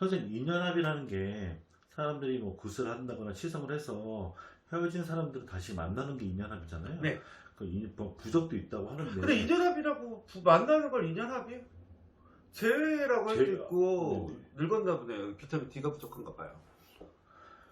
선생님, 인연합이라는 게 사람들이 뭐 굿을 한다거나 치성을 해서 헤어진 사람들을 다시 만나는 게 인연합이잖아요. 네. 뭐 부적도 있다고 근데 하는데, 인연합이라고 만나는 걸 인연합이? 재회라고 할 수도 있고 네네. 늙었나 보네요. 비타민 D가 부족한가 봐요.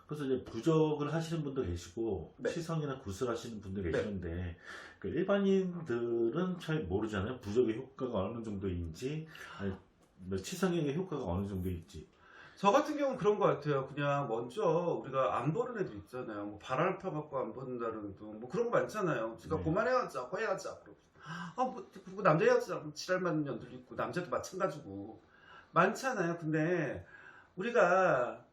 그래서 이제 부적을 하시는 분도 계시고 네. 치성이나 굿을 하시는 분도 네. 계시는데, 그 일반인들은 잘 모르잖아요. 부적의 효과가 어느 정도인지, 아니, 뭐 치성의 효과가 어느 정도인지. 저 같은 경우는 그런 것 같아요. 그냥 먼저 우리가 안 보는 애들 있잖아요. 뭐 바람을 펴갖고 안 본다는 둥, 뭐 그런 거 많잖아요. 제가 네. 그만해야자, 해야자. 그리고 남자 헤어지자, 지랄 맞는 년들 있고, 남자도 마찬가지고. 많잖아요. 근데 우리가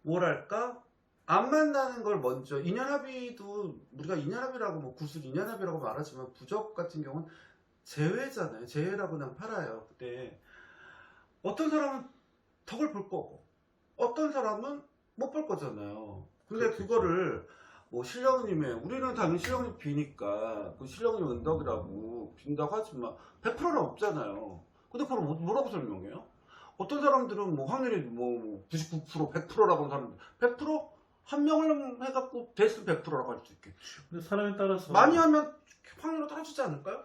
뭐랄까? 안 만나는 걸 먼저, 인연합의도 우리가 인연합의라고 뭐 구슬 인연합의라고 말하지만 부적 같은 경우는 재회잖아요. 재회라고 그냥 팔아요. 근데 어떤 사람은 덕을 볼 거고 어떤 사람은 못 볼 거잖아요. 근데 그렇겠죠. 그거를 뭐 신령님의, 우리는 당연히 신령님 비니까 그 신령님 은덕이라고 빈다고 하지만 100%는 없잖아요. 근데 그걸 뭐라고 설명해요? 어떤 사람들은 뭐 확률이 뭐 99%, 100%라고 하는 사람들 100%? 한 명을 해갖고 대수 100%라고 할 수 있겠지. 근데 사람에 따라서 많이 하면 확률이 떨어지지 않을까요?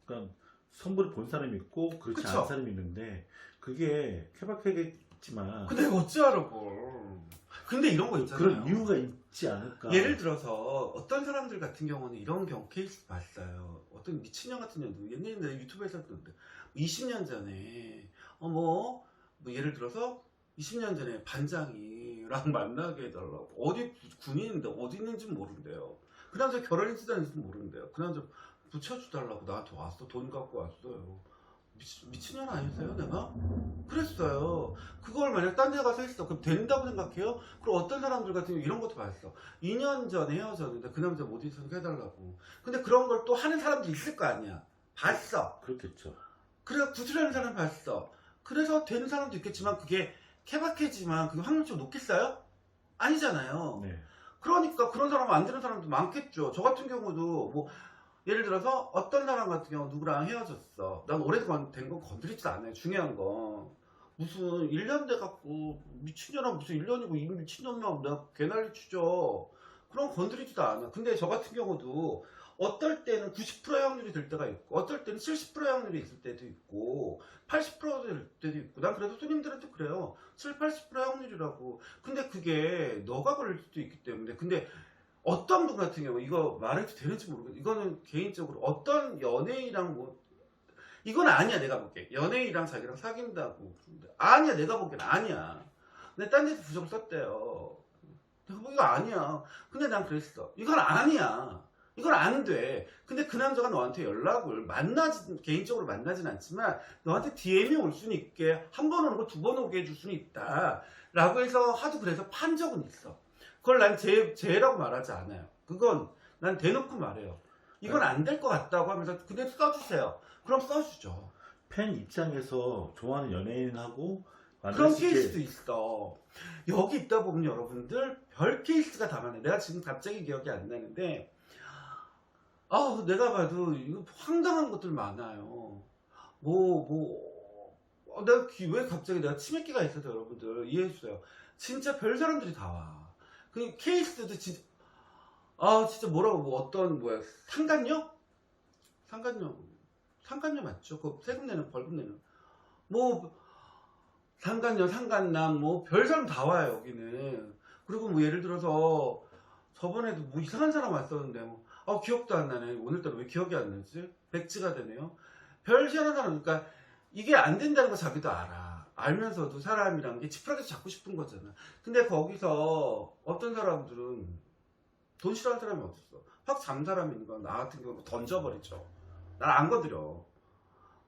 그러니까 선물을 본 사람이 있고 그렇지 그쵸? 않은 사람이 있는데, 그게 케바케겠지만 근데 어찌하라고. 근데 이런 거 있잖아요. 그런 이유가 있지 않을까. 예를 들어서 어떤 사람들 같은 경우는 이런 경우 케이스 봤어요. 어떤 미친년 같은 년도 옛날에 내가 유튜브에서 했는데 20년 전에 뭐 예를 들어서 20년 전에 반장이랑 만나게 해달라고, 어디 군인인데 어디 있는지 모른대요. 그 남자 결혼했는지 모른대요. 그 남자 붙여주달라고 나한테 왔어. 돈 갖고 왔어요. 미친년 아니세요 내가? 그랬어요. 그걸 만약 딴 데 가서 했어. 그럼 된다고 생각해요? 그리고 어떤 사람들 같은 경우 이런 것도 봤어. 2년 전에 헤어졌는데 그 남자 못 있으니까 해달라고. 근데 그런 걸 또 하는 사람도 있을 거 아니야. 봤어. 그렇겠죠. 그래 구슬하는 사람 봤어. 그래서 되는 사람도 있겠지만 그게 케바케지만 그게 확률이 좀 높겠어요? 아니잖아요. 네. 그러니까 그런 사람 안 되는 사람도 많겠죠. 저 같은 경우도 뭐 예를 들어서 어떤 사람 같은 경우 누구랑 헤어졌어. 난 오래된 건 건드리지도 않아요. 중요한 거. 무슨 1년 돼갖고 미친년아 무슨 1년이고 이 미친년만 내가 개난리 치죠. 그런 거 건드리지도 않아. 근데 저 같은 경우도 어떨 때는 90%의 확률이 될 때가 있고 어떨 때는 70%의 확률이 있을 때도 있고 80%될 때도 있고, 난 그래도 손님들한테 그래요. 7, 80%의 확률이라고. 근데 그게 너가 걸릴 수도 있기 때문에. 근데 어떤 분 같은 경우 이거 말해도 되는지 모르겠어. 이거는 개인적으로 어떤 연예인이랑 뭐 이건 아니야. 내가 볼게 연예인이랑 자기랑 사귄다고 아니야. 내가 보기엔 아니야. 근데 딴 데서 부정 썼대요. 내가 보기엔 이거 아니야. 근데 난 그랬어. 이건 아니야. 이건 안 돼. 근데 그 남자가 너한테 연락을 개인적으로 만나진 않지만 너한테 DM이 올 수는 있게, 한 번 오는 거 두 번 오게 해줄 수는 있다 라고 해서 하도 그래서 판 적은 있어. 그걸 난 죄라고 말하지 않아요. 그건 난 대놓고 말해요. 이건 안 될 것 같다고 하면서 그냥 써주세요. 그럼 써주죠. 팬 입장에서 좋아하는 연예인하고 만날 그런 수 있게. 케이스도 있어. 여기 있다 보면 여러분들 별 케이스가 다 많아요. 내가 지금 갑자기 기억이 안 나는데 내가 봐도 이거 황당한 것들 많아요. 왜 갑자기 내가 치맥기가 있어서 여러분들 이해해주세요. 진짜 별 사람들이 다 와. 그 케이스도 진짜 진짜 상간녀? 상간녀 맞죠? 그 세금 내는 벌금 내는 뭐 상간녀 상간남 뭐 별 사람 다 와요 여기는. 그리고 뭐 예를 들어서 저번에도 뭐 이상한 사람 왔었는데 기억도 안 나네. 오늘따라 왜 기억이 안 나지? 백지가 되네요. 별 희한한 사람. 그러니까 이게 안 된다는 거 자기도 알아. 알면서도 사람이란 게 지푸라기 잡고 싶은 거잖아. 근데 거기서 어떤 사람들은 돈 싫어하는 사람이 어딨어. 확 잠 사람이 있는 거야. 나 같은 경우 던져버리죠. 난 안 건드려.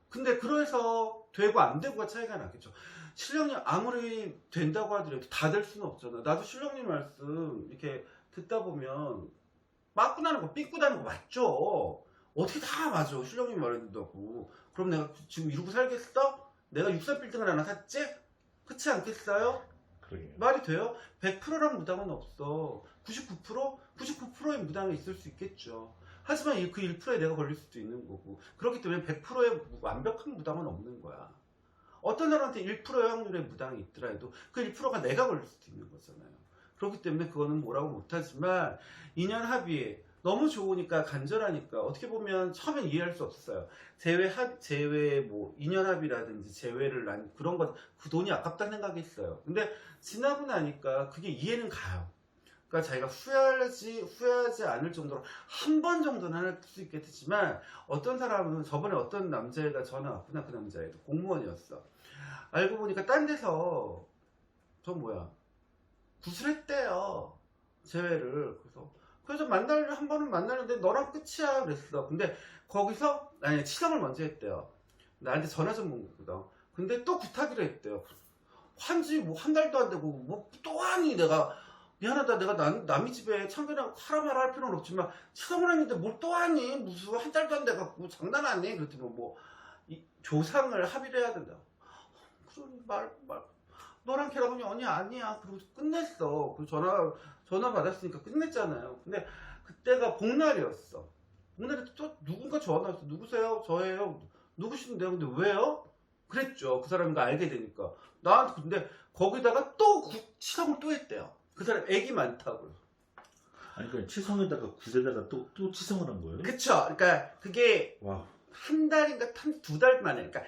근데 그래서 되고 안 되고가 차이가 나겠죠. 신령님 아무리 된다고 하더라도 다 될 수는 없잖아. 나도 신령님 말씀 이렇게 듣다 보면 빠꾸나는 거 삐꾸다는 거 맞죠? 어떻게 다 맞아. 신령님 말해준다고. 그럼 내가 지금 이러고 살겠어? 내가 63빌딩을 하나 샀지? 그렇지 않겠어요? 그러게요. 말이 돼요? 100%란 무당은 없어. 99%? 99%의 무당이 있을 수 있겠죠. 하지만 그 1%에 내가 걸릴 수도 있는 거고. 그렇기 때문에 100%의 완벽한 무당은 없는 거야. 어떤 사람한테 1%의 확률의 무당이 있더라도 그 1%가 내가 걸릴 수도 있는 거잖아요. 그렇기 때문에 그거는 뭐라고 못하지만 인연 합의 너무 좋으니까 간절하니까 어떻게 보면 처음엔 이해할 수 없었어요. 제외 뭐 인연 합의라든지 제외를 난 그런 건 그 돈이 아깝다는 생각이 있어요. 근데 지나고 나니까 그게 이해는 가요. 그러니까 자기가 후회하지 않을 정도로 한 번 정도는 할 수 있겠지만 어떤 사람은 저번에 어떤 남자애가 전화 왔구나. 그 남자애도 공무원이었어. 알고 보니까 딴 데서 저 뭐야 구슬했대요. 재회를. 그래서 한 번은 만나는데 너랑 끝이야 그랬어. 근데 거기서 아니 치성을 먼저 했대요. 나한테 전화 좀 온 거거든. 근데 또 부탁이라 했대요. 한지 뭐 한 달도 안 되고 뭐 또 하니. 내가 미안하다. 내가 남의 집에 참견하고 하라마라 할 필요는 없지만 치성을 했는데 뭘 또 하니. 무슨 한 달도 안 돼갖고 장난하니. 그랬더니 뭐 조상을 합의를 해야 된다. 그러니 너랑 걔랑 연이 아니야. 그리고 끝냈어. 그 전화 받았으니까 끝냈잖아요. 근데 그때가 복날이었어. 복날에 또 누군가 전화 왔어. 누구세요? 저예요. 누구신데요? 근데 왜요? 그랬죠. 그 사람인 거 알게 되니까. 나한테 근데 거기다가 또 치성을 또 했대요. 그 사람 애기 많다고. 아니 그러니까 치성에다가 굿에다가 또 치성을 한 거예요? 그쵸. 그러니까 그게 와. 한 달인가 두 달 만에, 그러니까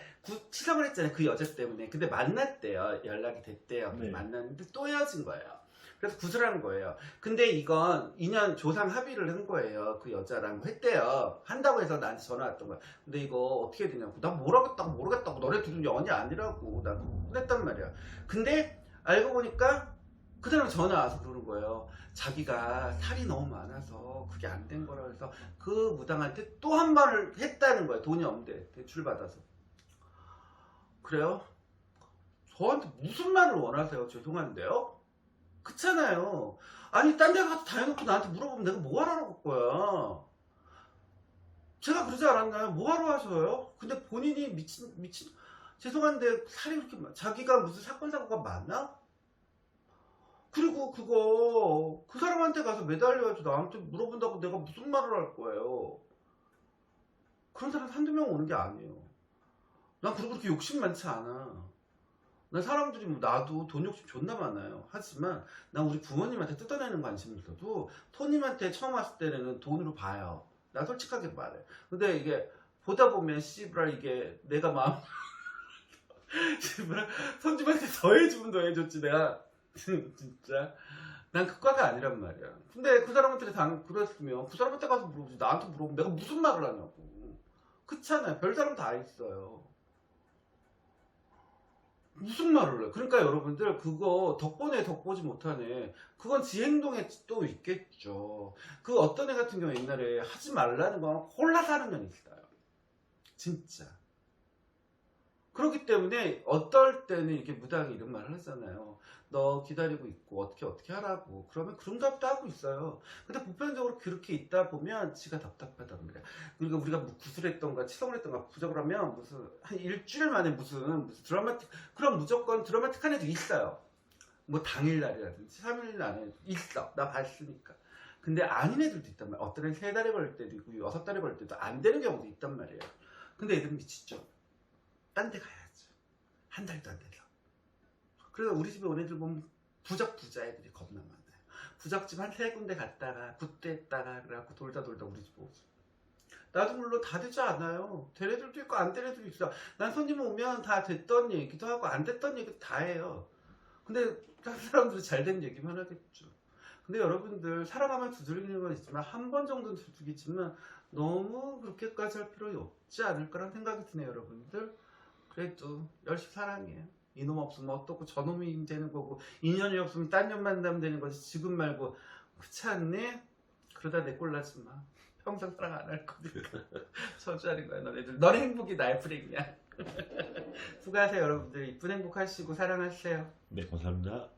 치성을 했잖아요. 그 여자 때문에. 근데 만났대요. 연락이 됐대요. 네. 만났는데 또 헤어진 거예요. 그래서 구슬한 거예요. 근데 이건 인연 조상 합의를 한 거예요. 그 여자랑 했대요. 한다고 해서 나한테 전화 왔던 거야. 근데 이거 어떻게 되냐고. 난 모르겠다고. 너네 둘은 연이 아니라고. 난 그랬단 말이야. 근데 알고 보니까 그 사람 전화 와서 그러는 거예요. 자기가 살이 너무 많아서 그게 안 된 거라 해서 그 무당한테 또 한 번을 했다는 거야. 돈이 없는데 대출받아서. 그래요? 저한테 무슨 말을 원하세요? 죄송한데요? 그렇잖아요. 아니 딴 데 가서 다 해놓고 나한테 물어보면 내가 뭐하러 할 거야. 제가 그러지 않았나요? 뭐하러 하셔요? 근데 본인이 미친 죄송한데 살이 그렇게 자기가 무슨 사건 사고가 많나? 그리고 그거 그 사람한테 가서 매달려야지. 나한테 물어본다고 내가 무슨 말을 할 거예요. 그런 사람 한두 명 오는 게 아니에요. 난 그리고 그렇게 욕심 많지 않아. 난 사람들이 뭐 나도 돈 욕심 존나 많아요. 하지만 난 우리 부모님한테 뜯어내는 관심이 있어도 토님한테 처음 왔을 때는 돈으로 봐요. 나 솔직하게 말해. 근데 이게 보다 보면 씨발 이게 내가 마음 씨발 손주한테 더 해줬지 내가. 진짜 난 그과가 아니란 말이야. 근데 그 사람한테 그랬으면 그 사람한테 가서 물어보지. 나한테 물어보면 내가 무슨 말을 하냐고. 그렇잖아요. 별 사람 다 있어요. 무슨 말을 해. 그러니까 여러분들 그거 덕분에 덕보지 못하네. 그건 지 행동에 또 있겠죠. 그 어떤 애 같은 경우 옛날에 하지 말라는 건 홀라 사는 년 있어요. 진짜. 그렇기 때문에 어떨 때는 이렇게 무당이 이런 말을 하잖아요. 너 기다리고 있고 어떻게 하라고. 그러면 그런갑다 하고 있어요. 근데 보편적으로 그렇게 있다 보면 지가 답답하단 말이야. 그러니까 우리가 뭐 구슬했던가 치성을 했던가 부적을 하면 무슨 한 일주일 만에 무슨 드라마틱 그런 무조건 드라마틱한 애도 있어요. 뭐 당일날이라든지 3일 안에 있어. 나 봤으니까. 근데 아닌 애들도 있단 말이야. 어떤 애는 3달에 걸릴 때도 있고 6달에 걸릴 때도 안 되는 경우도 있단 말이에요. 근데 애들은 미치죠. 딴 데 가야지. 한 달도 안 돼서. 그래서 우리 집에 온 애들 보면 부자 애들이 겁나 많아요. 부적집 한 3군데 갔다가 굿됐다가 그래갖고 돌다 우리 집 오지. 나도 물론 다 되지 않아요. 된 애들도 있고 안 된 애들도 있어. 난 손님 오면 다 됐던 얘기도 하고 안 됐던 얘기도 다 해요. 근데 다른 사람들은 잘 된 얘기만 하겠죠. 근데 여러분들 살아가면 두들기는 건 있지만 한 번 정도는 두들기지만 너무 그렇게까지 할 필요 없지 않을 거란 생각이 드네요. 여러분들. 그래도 열심히 사랑해요. 이놈 없으면 어떻고 저놈이 되는 거고 인연이 없으면 딴 년 만나면 되는 거지. 지금 말고 그렇지 않니? 그러다 내 꼴나지 마. 평생 사랑 안 할 거니까. 저주하는 거야 너네들. 너네 행복이 나의 불행이야. 수고하세요 여러분들. 이쁜 행복하시고 사랑하세요. 네 감사합니다.